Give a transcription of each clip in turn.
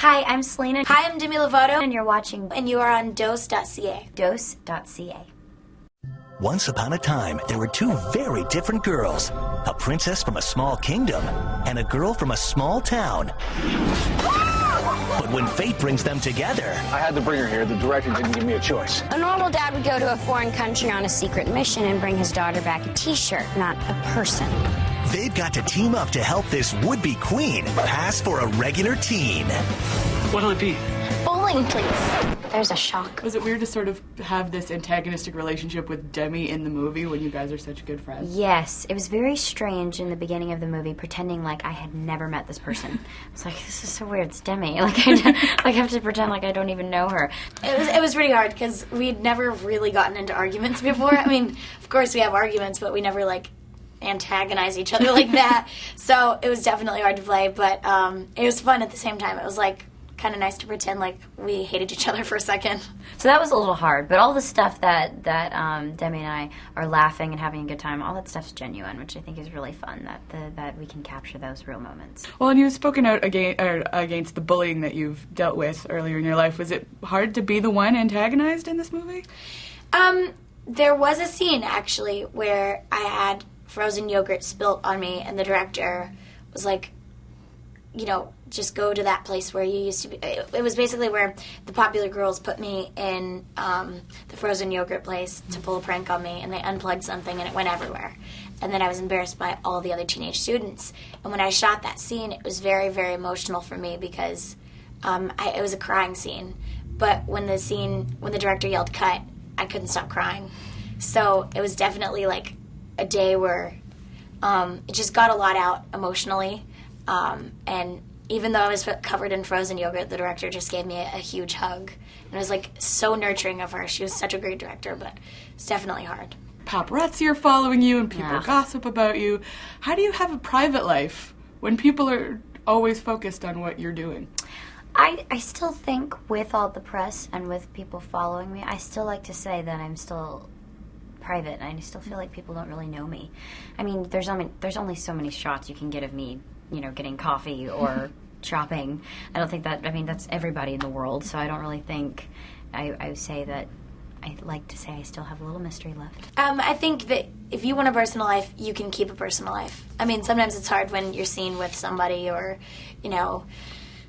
Hi, I'm Selena. Hi, I'm Demi Lovato. And you're watching. And you are on dose.ca. Dose.ca. Once upon a time, there were two very different girls. A princess from a small kingdom and a girl from a small town. But when fate brings them together... I had to bring her here. The director didn't give me a choice. A normal dad would go to a foreign country on a secret mission and bring his daughter back a t-shirt, not a person. They've got to team up to help this would-be queen pass for a regular teen. What'll it be? Bowling, please. There's a shock. Was it weird to sort of have this antagonistic relationship with Demi in the movie when you guys are such good friends? Yes, it was very strange in the beginning of the movie, pretending like I had never met this person. I was like, this is so weird, it's Demi. Like, I have to pretend like I don't even know her. It was pretty hard because we'd never really gotten into arguments before. I mean, of course we have arguments, but we never, like, antagonize each other like that. So it was definitely hard to play, but it was fun at the same time. It was, like, kind of nice to pretend like we hated each other for a second. So that was a little hard, but all the stuff that Demi and I are laughing and having a good time, all that stuff's genuine, which I think is really fun, that we can capture those real moments. Well, and you've spoken out against the bullying that you've dealt with earlier in your life. Was it hard to be the one antagonized in this movie? There was a scene, actually, where I had frozen yogurt spilt on me, and the director was like, you know, just go to that place where you used to be. It was basically where the popular girls put me in the frozen yogurt place to pull a prank on me, and they unplugged something and it went everywhere. And then I was embarrassed by all the other teenage students. And when I shot that scene, it was very, very emotional for me because it was a crying scene. But when the director yelled cut, I couldn't stop crying. So it was definitely like a day where it just got a lot out emotionally. And even though I was covered in frozen yogurt, the director just gave me a huge hug. And it was, like, so nurturing of her. She was such a great director, but it's definitely hard. Paparazzi are following you and people gossip about you. How do you have a private life when people are always focused on what you're doing? I still think with all the press and with people following me, I still like to say that I'm still private, and I still feel like people don't really know me. I mean, there's only so many shots you can get of me, you know, getting coffee or shopping. I don't think that's everybody in the world, so I don't really think I would say that. I like to say I still have a little mystery left. I think that if you want a personal life, you can keep a personal life. I mean, sometimes it's hard when you're seen with somebody or, you know,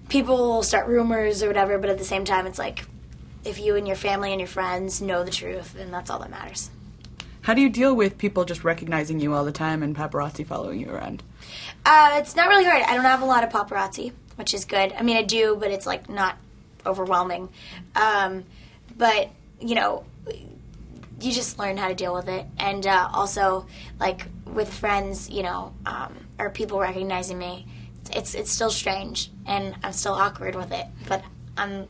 people will start rumors or whatever, but at the same time, it's like if you and your family and your friends know the truth, then that's all that matters. How do you deal with people just recognizing you all the time and paparazzi following you around? It's not really hard. I don't have a lot of paparazzi, which is good. I mean, I do, but it's, like, not overwhelming. But, you know, you just learn how to deal with it. And also, like, with friends, you know, or people recognizing me, it's still strange, and I'm still awkward with it. But I'm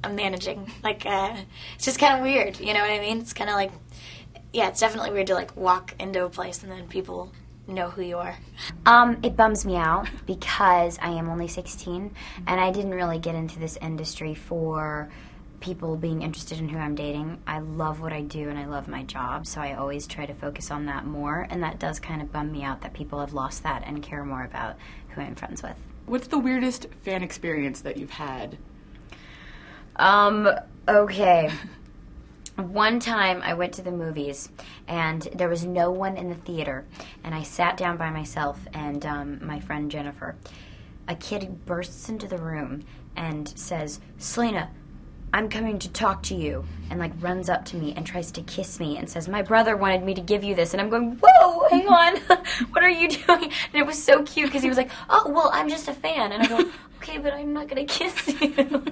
managing. Like, it's just kind of weird, you know what I mean? It's kind of like... Yeah, it's definitely weird to, like, walk into a place and then people know who you are. It bums me out because I am only 16, and I didn't really get into this industry for people being interested in who I'm dating. I love what I do, and I love my job, so I always try to focus on that more, and that does kind of bum me out that people have lost that and care more about who I'm friends with. What's the weirdest fan experience that you've had? Okay. One time I went to the movies and there was no one in the theater, and I sat down by myself and my friend Jennifer. A kid bursts into the room and says, "Selena, I'm coming to talk to you," and like runs up to me and tries to kiss me and says, "My brother wanted me to give you this," and I'm going, "Whoa, hang on, what are you doing?" And it was so cute because he was like, "Oh, well, I'm just a fan," and I go, "Okay, but I'm not gonna kiss you."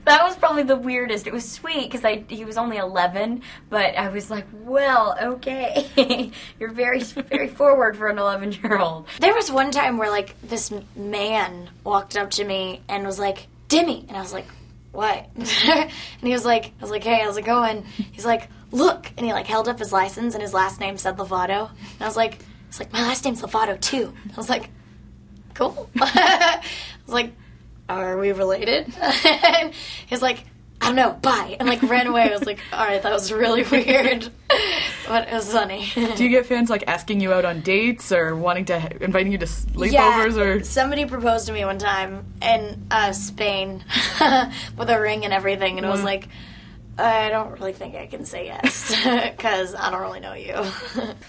That was probably the weirdest. It was sweet because he was only 11, but I was like, well, okay, you're very, very forward for an 11-year-old. There was one time where, like, this man walked up to me and was like, "Demi," and I was like, "What?" And he was like, I was like, "Hey, how's it going?" He's like, "Look," and he, like, held up his license and his last name said Lovato, and I was like, "My last name's Lovato too." I was like, "Cool." I was like, "Are we related?" And he was like, "I don't know, bye," and, like, ran away. I was like, all right, that was really weird. but it was funny. Do you get fans like asking you out on dates or inviting you to sleepovers? Or somebody proposed to me one time in Spain with a ring and everything, and it was like, I don't really think I can say yes because I don't really know you.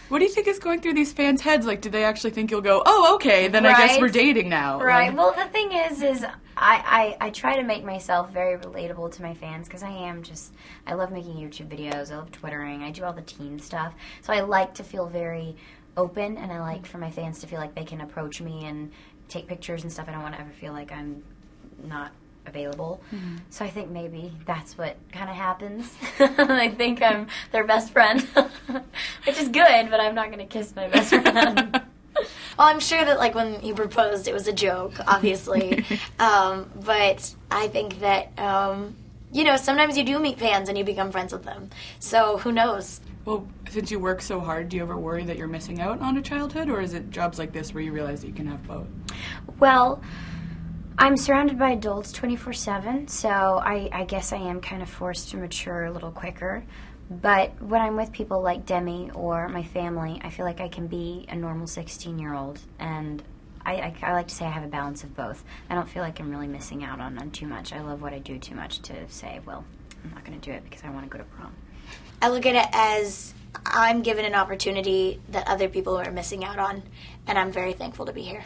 What do you think is going through these fans' heads? Like, do they actually think you'll go, oh, okay, then I guess we're dating now? Right. Well, the thing is I try to make myself very relatable to my fans because I love making YouTube videos. I love Twittering. I do all the teen stuff. So I like to feel very open, and I like for my fans to feel like they can approach me and take pictures and stuff. I don't want to ever feel like I'm not available. Mm-hmm. So I think maybe that's what kind of happens. I think I'm their best friend, which is good, but I'm not going to kiss my best friend. Well, I'm sure that, like, when he proposed, it was a joke, obviously. But I think that, sometimes you do meet fans and you become friends with them. So who knows? Well, since you work so hard, do you ever worry that you're missing out on a childhood, or is it jobs like this where you realize that you can have both? Well, I'm surrounded by adults 24/7, so I guess I am kind of forced to mature a little quicker. But when I'm with people like Demi or my family, I feel like I can be a normal 16-year-old, and I like to say I have a balance of both. I don't feel like I'm really missing out on too much. I love what I do too much to say, well, I'm not going to do it because I want to go to prom. I look at it as I'm given an opportunity that other people are missing out on, and I'm very thankful to be here.